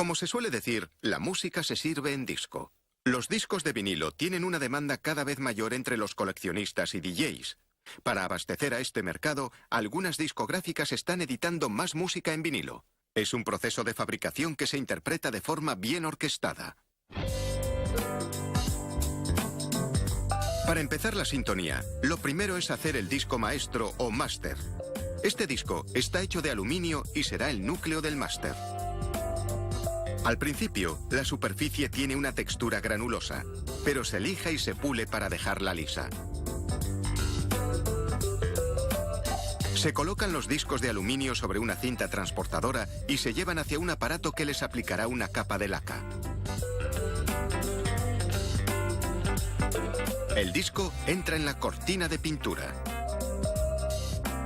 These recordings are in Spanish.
Como se suele decir, la música se sirve en disco. Los discos de vinilo tienen una demanda cada vez mayor entre los coleccionistas y DJs. Para abastecer a este mercado, algunas discográficas están editando más música en vinilo. Es un proceso de fabricación que se interpreta de forma bien orquestada. Para empezar la sintonía, lo primero es hacer el disco maestro o máster. Este disco está hecho de aluminio y será el núcleo del máster. Al principio, la superficie tiene una textura granulosa, pero se lija y se pule para dejarla lisa. Se colocan los discos de aluminio sobre una cinta transportadora y se llevan hacia un aparato que les aplicará una capa de laca. El disco entra en la cortina de pintura.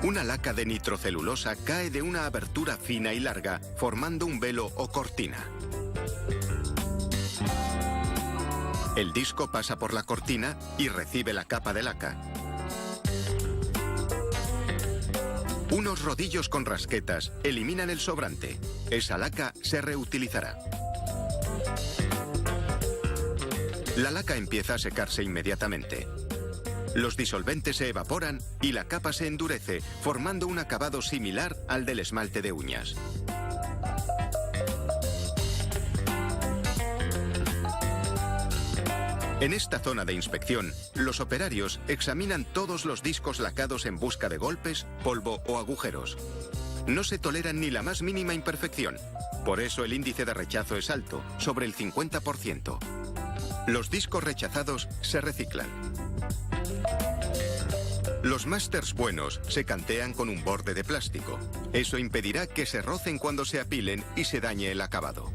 Una laca de nitrocelulosa cae de una abertura fina y larga, formando un velo o cortina. El disco pasa por la cortina y recibe la capa de laca. Unos rodillos con rasquetas eliminan el sobrante. Esa laca se reutilizará. La laca empieza a secarse inmediatamente. Los disolventes se evaporan y la capa se endurece, formando un acabado similar al del esmalte de uñas. En esta zona de inspección, los operarios examinan todos los discos lacados en busca de golpes, polvo o agujeros. No se toleran ni la más mínima imperfección. Por eso el índice de rechazo es alto, sobre el 50%. Los discos rechazados se reciclan. Los másters buenos se cantean con un borde de plástico. Eso impedirá que se rocen cuando se apilen y se dañe el acabado.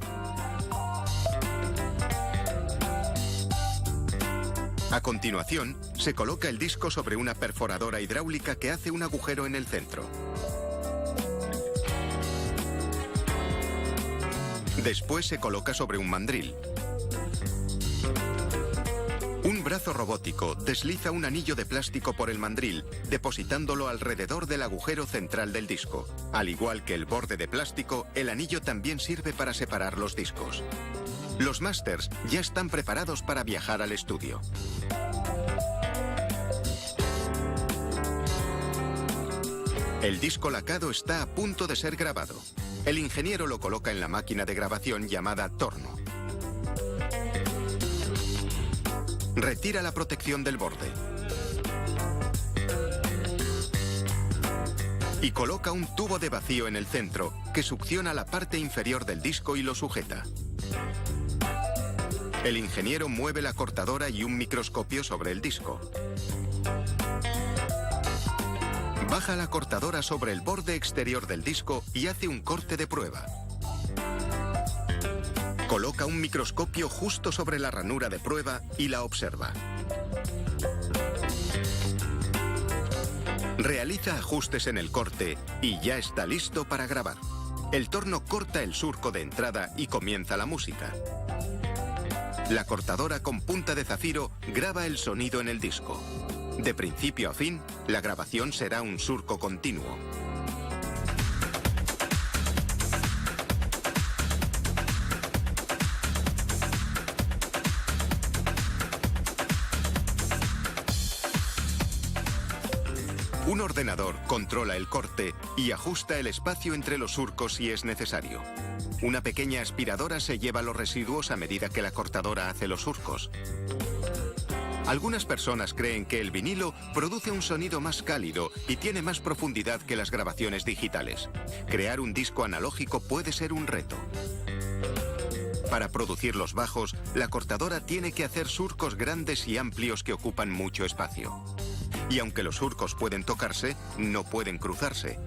A continuación, se coloca el disco sobre una perforadora hidráulica que hace un agujero en el centro. Después se coloca sobre un mandril. Un brazo robótico desliza un anillo de plástico por el mandril, depositándolo alrededor del agujero central del disco. Al igual que el borde de plástico, el anillo también sirve para separar los discos. Los másters ya están preparados para viajar al estudio. El disco lacado está a punto de ser grabado. El ingeniero lo coloca en la máquina de grabación llamada torno. Retira la protección del borde. Y coloca un tubo de vacío en el centro que succiona la parte inferior del disco y lo sujeta. El ingeniero mueve la cortadora y un microscopio sobre el disco. Baja la cortadora sobre el borde exterior del disco y hace un corte de prueba. Coloca un microscopio justo sobre la ranura de prueba y la observa. Realiza ajustes en el corte y ya está listo para grabar. El torno corta el surco de entrada y comienza la música. La cortadora con punta de zafiro graba el sonido en el disco. De principio a fin, la grabación será un surco continuo. Un ordenador controla el corte y ajusta el espacio entre los surcos si es necesario. Una pequeña aspiradora se lleva los residuos a medida que la cortadora hace los surcos. Algunas personas creen que el vinilo produce un sonido más cálido y tiene más profundidad que las grabaciones digitales. Crear un disco analógico puede ser un reto. Para producir los bajos, la cortadora tiene que hacer surcos grandes y amplios que ocupan mucho espacio. Y aunque los surcos pueden tocarse, no pueden cruzarse.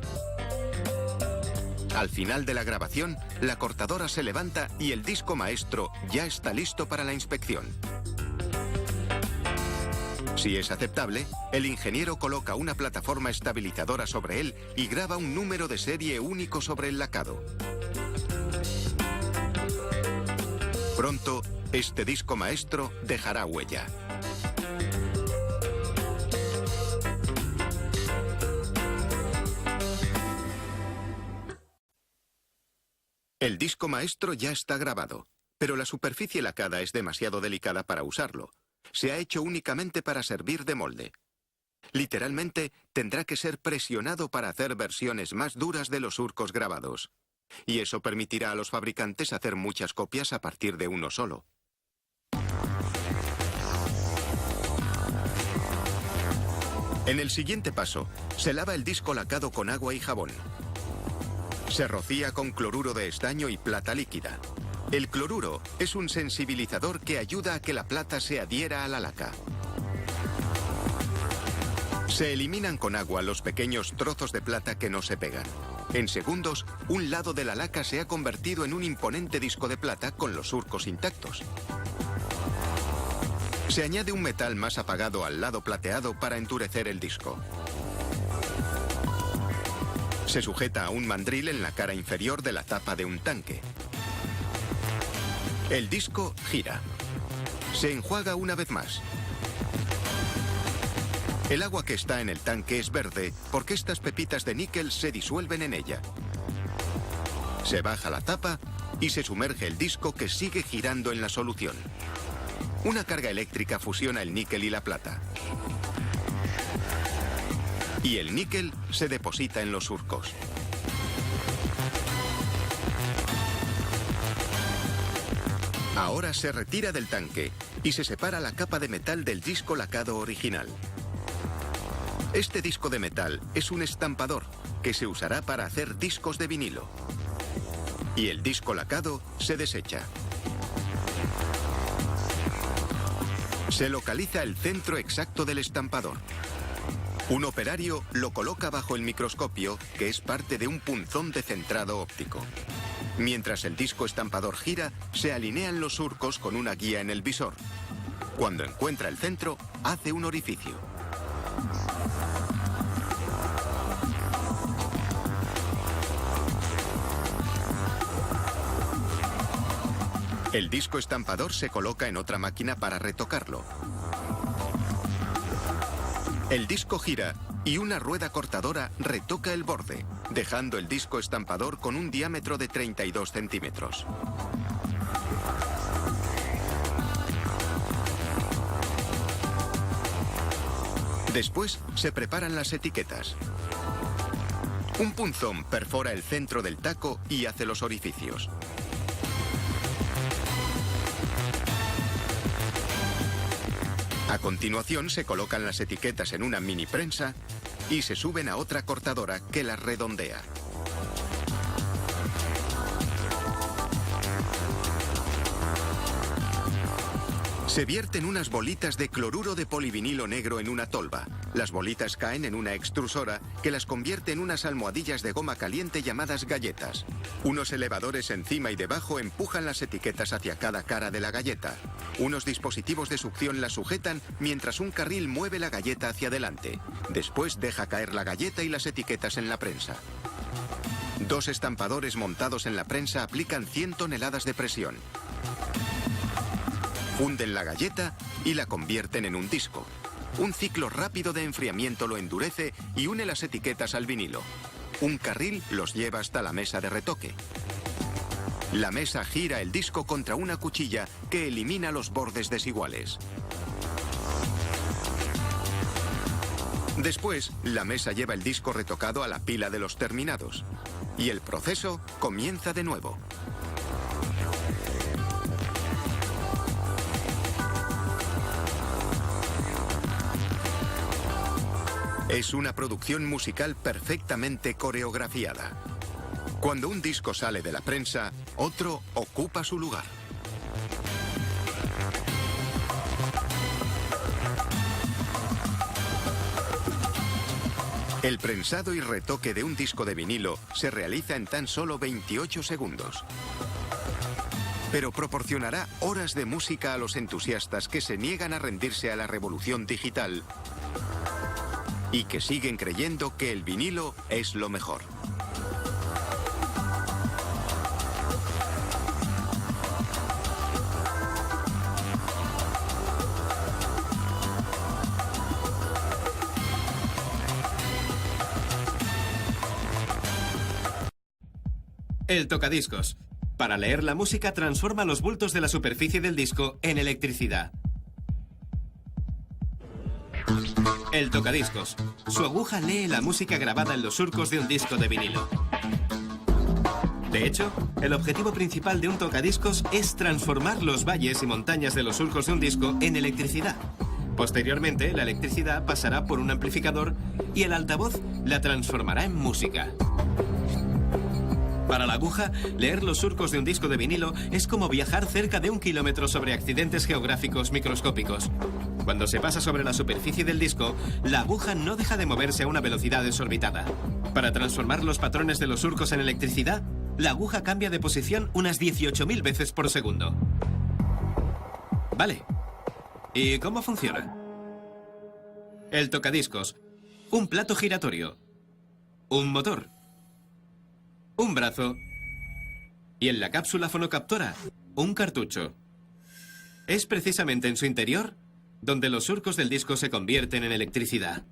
Al final de la grabación, la cortadora se levanta y el disco maestro ya está listo para la inspección. Si es aceptable, el ingeniero coloca una plataforma estabilizadora sobre él y graba un número de serie único sobre el lacado. Pronto, este disco maestro dejará huella. El disco maestro ya está grabado, pero la superficie lacada es demasiado delicada para usarlo. Se ha hecho únicamente para servir de molde. Literalmente, tendrá que ser presionado para hacer versiones más duras de los surcos grabados. Y eso permitirá a los fabricantes hacer muchas copias a partir de uno solo. En el siguiente paso, se lava el disco lacado con agua y jabón. Se rocía con cloruro de estaño y plata líquida. El cloruro es un sensibilizador que ayuda a que la plata se adhiera a la laca. Se eliminan con agua los pequeños trozos de plata que no se pegan. En segundos, un lado de la laca se ha convertido en un imponente disco de plata con los surcos intactos. Se añade un metal más apagado al lado plateado para endurecer el disco. Se sujeta a un mandril en la cara inferior de la tapa de un tanque. El disco gira. Se enjuaga una vez más. El agua que está en el tanque es verde porque estas pepitas de níquel se disuelven en ella. Se baja la tapa y se sumerge el disco que sigue girando en la solución. Una carga eléctrica fusiona el níquel y la plata. Y el níquel se deposita en los surcos. Ahora se retira del tanque y se separa la capa de metal del disco lacado original. Este disco de metal es un estampador que se usará para hacer discos de vinilo. Y el disco lacado se desecha. Se localiza el centro exacto del estampador. Un operario lo coloca bajo el microscopio, que es parte de un punzón de centrado óptico. Mientras el disco estampador gira, se alinean los surcos con una guía en el visor. Cuando encuentra el centro, hace un orificio. El disco estampador se coloca en otra máquina para retocarlo. El disco gira y una rueda cortadora retoca el borde, dejando el disco estampador con un diámetro de 32 centímetros. Después se preparan las etiquetas. Un punzón perfora el centro del taco y hace los orificios. A continuación se colocan las etiquetas en una mini prensa y se suben a otra cortadora que las redondea. Se vierten unas bolitas de cloruro de polivinilo negro en una tolva. Las bolitas caen en una extrusora que las convierte en unas almohadillas de goma caliente llamadas galletas. Unos elevadores encima y debajo empujan las etiquetas hacia cada cara de la galleta. Unos dispositivos de succión las sujetan mientras un carril mueve la galleta hacia adelante. Después deja caer la galleta y las etiquetas en la prensa. Dos estampadores montados en la prensa aplican 100 toneladas de presión. Funden la galleta y la convierten en un disco. Un ciclo rápido de enfriamiento lo endurece y une las etiquetas al vinilo. Un carril los lleva hasta la mesa de retoque. La mesa gira el disco contra una cuchilla que elimina los bordes desiguales. Después, la mesa lleva el disco retocado a la pila de los terminados. Y el proceso comienza de nuevo. Es una producción musical perfectamente coreografiada. Cuando un disco sale de la prensa, otro ocupa su lugar. El prensado y retoque de un disco de vinilo se realiza en tan solo 28 segundos. Pero proporcionará horas de música a los entusiastas que se niegan a rendirse a la revolución digital y que siguen creyendo que el vinilo es lo mejor. El tocadiscos. Para leer la música, transforma los bultos de la superficie del disco en electricidad. El tocadiscos. Su aguja lee la música grabada en los surcos de un disco de vinilo. De hecho, el objetivo principal de un tocadiscos es transformar los valles y montañas de los surcos de un disco en electricidad. Posteriormente, la electricidad pasará por un amplificador y el altavoz la transformará en música. Para la aguja, leer los surcos de un disco de vinilo es como viajar cerca de 1 kilómetro sobre accidentes geográficos microscópicos. Cuando se pasa sobre la superficie del disco, la aguja no deja de moverse a una velocidad desorbitada. Para transformar los patrones de los surcos en electricidad, la aguja cambia de posición unas 18.000 veces por segundo. Vale. ¿Y cómo funciona? El tocadiscos. Un plato giratorio. Un motor. Un brazo. Y en la cápsula fonocaptora, un cartucho. Es precisamente en su interior donde los surcos del disco se convierten en electricidad.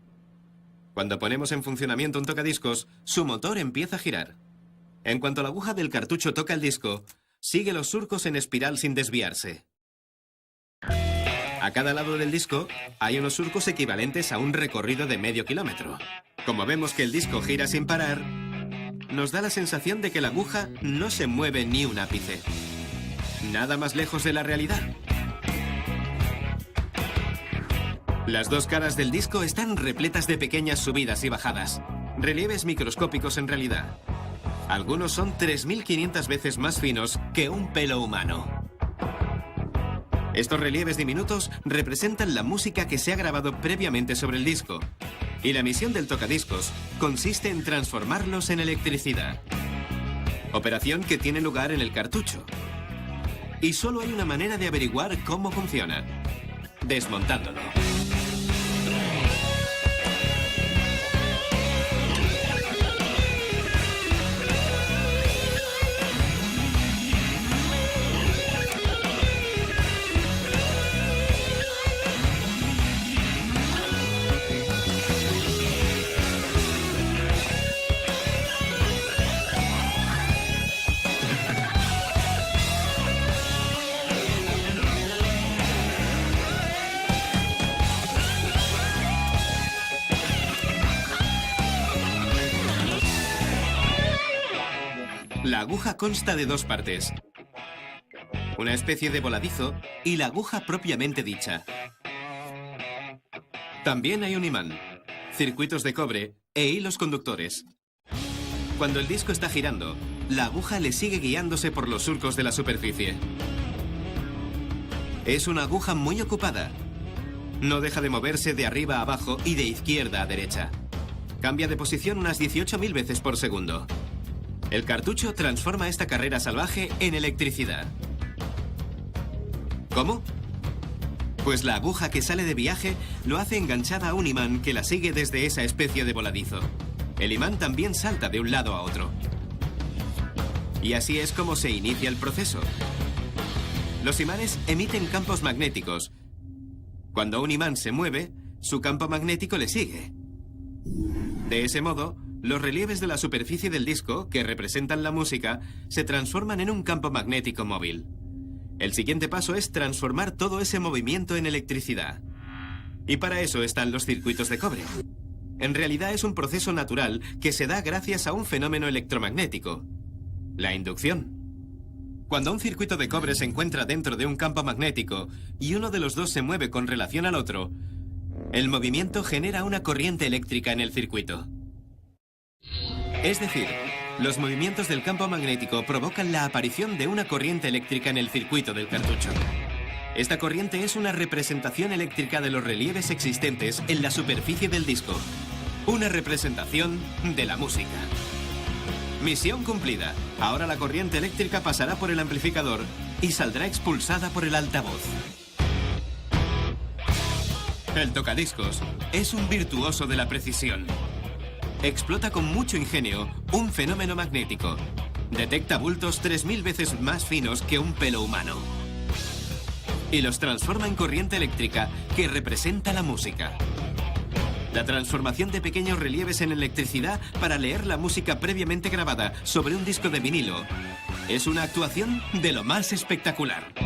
Cuando ponemos en funcionamiento un tocadiscos, su motor empieza a girar. En cuanto la aguja del cartucho toca el disco, sigue los surcos en espiral sin desviarse. A cada lado del disco hay unos surcos equivalentes a un recorrido de medio kilómetro. Como vemos que el disco gira sin parar, nos da la sensación de que la aguja no se mueve ni un ápice. Nada más lejos de la realidad. Las dos caras del disco están repletas de pequeñas subidas y bajadas, relieves microscópicos en realidad. Algunos son 3.500 veces más finos que un pelo humano. Estos relieves diminutos representan la música que se ha grabado previamente sobre el disco. Y la misión del tocadiscos consiste en transformarlos en electricidad. Operación que tiene lugar en el cartucho. Y solo hay una manera de averiguar cómo funciona: desmontándolo. La aguja consta de dos partes: una especie de voladizo y la aguja propiamente dicha. También hay un imán, circuitos de cobre e hilos conductores. Cuando el disco está girando, la aguja le sigue guiándose por los surcos de la superficie. Es una aguja muy ocupada. No deja de moverse de arriba a abajo y de izquierda a derecha. Cambia de posición unas 18.000 veces por segundo. El cartucho transforma esta carrera salvaje en electricidad. ¿Cómo? Pues la aguja que sale de viaje lo hace enganchada a un imán que la sigue desde esa especie de voladizo. El imán también salta de un lado a otro. Y así es como se inicia el proceso. Los imanes emiten campos magnéticos. Cuando un imán se mueve, su campo magnético le sigue. De ese modo, los relieves de la superficie del disco, que representan la música, se transforman en un campo magnético móvil. El siguiente paso es transformar todo ese movimiento en electricidad. Y para eso están los circuitos de cobre. En realidad es un proceso natural que se da gracias a un fenómeno electromagnético: la inducción. Cuando un circuito de cobre se encuentra dentro de un campo magnético y uno de los dos se mueve con relación al otro, el movimiento genera una corriente eléctrica en el circuito. Es decir, los movimientos del campo magnético provocan la aparición de una corriente eléctrica en el circuito del cartucho. Esta corriente es una representación eléctrica de los relieves existentes en la superficie del disco. Una representación de la música. Misión cumplida. Ahora la corriente eléctrica pasará por el amplificador y saldrá expulsada por el altavoz. El tocadiscos es un virtuoso de la precisión. Explota con mucho ingenio un fenómeno magnético. Detecta bultos 3.000 veces más finos que un pelo humano. Y los transforma en corriente eléctrica que representa la música. La transformación de pequeños relieves en electricidad para leer la música previamente grabada sobre un disco de vinilo Es una actuación de lo más espectacular.